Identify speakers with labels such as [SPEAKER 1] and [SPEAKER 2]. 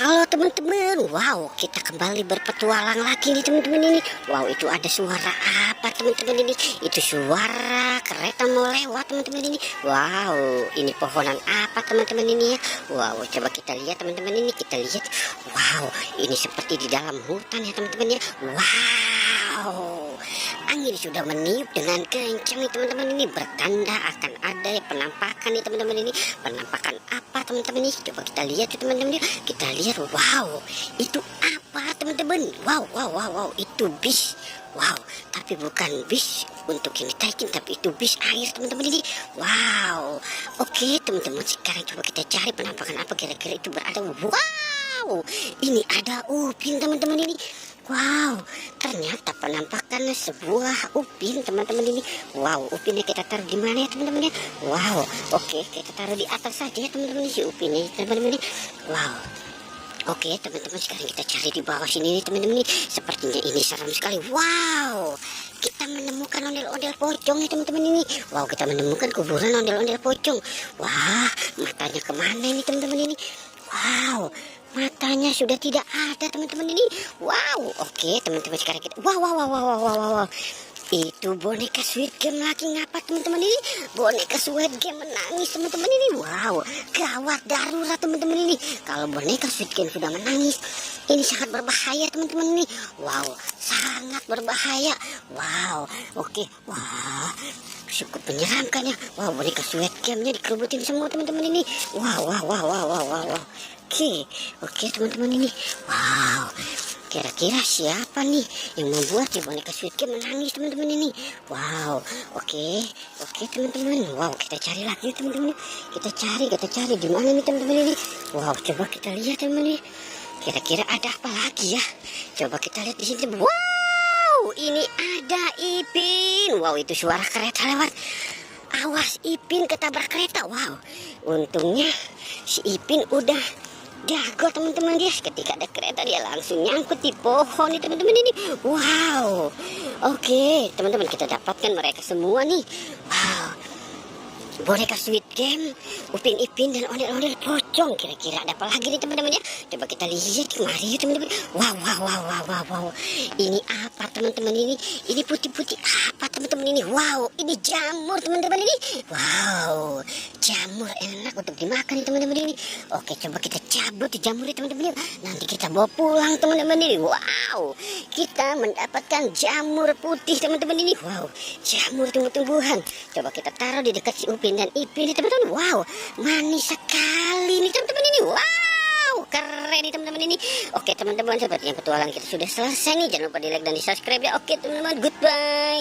[SPEAKER 1] Halo teman-teman, wow kita kembali berpetualang lagi nih teman-teman ini. Wow itu ada suara apa teman-teman ini? Itu suara kereta mau lewat teman-teman ini. Wow ini pohonan apa teman-teman ini ya? Wow coba kita lihat teman-teman ini, kita lihat. Wow ini seperti di dalam hutan ya teman-teman ya. Wow angin sudah meniup dengan kencang nih teman-teman ini, bertanda akan ada penampakan nih teman-teman ini. Penampakan apa teman-teman ini? Coba kita lihat ya teman-teman ya. Kita lihat, wow itu apa teman-teman? Wow itu bis. Wow tapi bukan bis untuk ini trekking, tapi itu bis air teman-teman ini. Wow oke teman-teman, sekarang coba kita cari penampakan apa kira-kira itu berada. Wow ini ada upin teman-teman ini. Wow, ternyata penampakannya sebuah upin teman-teman ini. Wow, upinnya kita taruh di mana ya teman-teman ya? Wow, oke kita taruh di atas saja ya teman-teman si upinnya teman-teman ini. Wow. Oke teman-teman, sekarang kita cari di bawah sini nih teman-teman nih. Sepertinya ini seram sekali. Wow, kita menemukan ondel-ondel pocong nih teman-teman ini. Wow, kita menemukan kuburan ondel-ondel pocong. Wah, matanya kemana ini teman-teman ini? Wow, matanya sudah tidak ada teman-teman ini. Wow, oke teman-teman, sekarang kita wow. Itu boneka Squid Game lagi ngapa teman-teman ini? Boneka Squid Game menangis teman-teman ini. Wow, gawat darurat teman-teman ini. Kalau boneka Squid Game sudah menangis, ini sangat berbahaya teman-teman ini. Wow, sangat berbahaya. Wow, oke. Wah, cukup menyeramkan ya. Wow, boneka Squid Game-nya dikerubutin semua teman-teman ini. Wow. Oke teman-teman ini. Wow, kira-kira siapa nih yang membuat si boneka Squid Game menangis teman-teman ini? Wow, oke teman-teman. Wow, kita cari lagi teman-teman. Kita cari di mana nih teman-teman ini? Wow, coba kita lihat teman-teman ini. Kira-kira ada apa lagi ya? Coba kita lihat di sini. Wow, ini ada Ipin. Wow, itu suara kereta lewat. Awas Ipin ketabrak kereta. Wow, untungnya si Ipin udah jago teman-teman dia. Ketika ada kereta dia langsung nyangkut di pohon nih teman-teman ini. Wow, oke teman-teman, kita dapatkan mereka semua nih. Wow, boneka Squid Game, Upin Ipin dan ondel-ondel pocong. Kira-kira ada apa lagi nih teman-teman ya? Coba kita lihat, mari teman-teman. Wow. Ini apa teman-teman ini? Ini putih-putih apa teman-teman ini? Wow, ini jamur teman-teman ini. Wow, jamur enak untuk dimakan nih teman-teman ini. Oke, coba kita cabut jamur nih teman-teman. Nanti kita bawa pulang teman-teman ini. Wow, kita mendapatkan jamur putih teman-teman ini. Wow, jamur tumbuh-tumbuhan. Coba kita taruh di dekat si Upin dan Ipin nih teman-teman. Wow, manis sekali nih teman-teman ini. Wow, keren nih teman-teman ini. Oke teman-teman, sepertinya petualang kita sudah selesai nih. Jangan lupa di like dan di subscribe ya. Oke teman-teman, goodbye.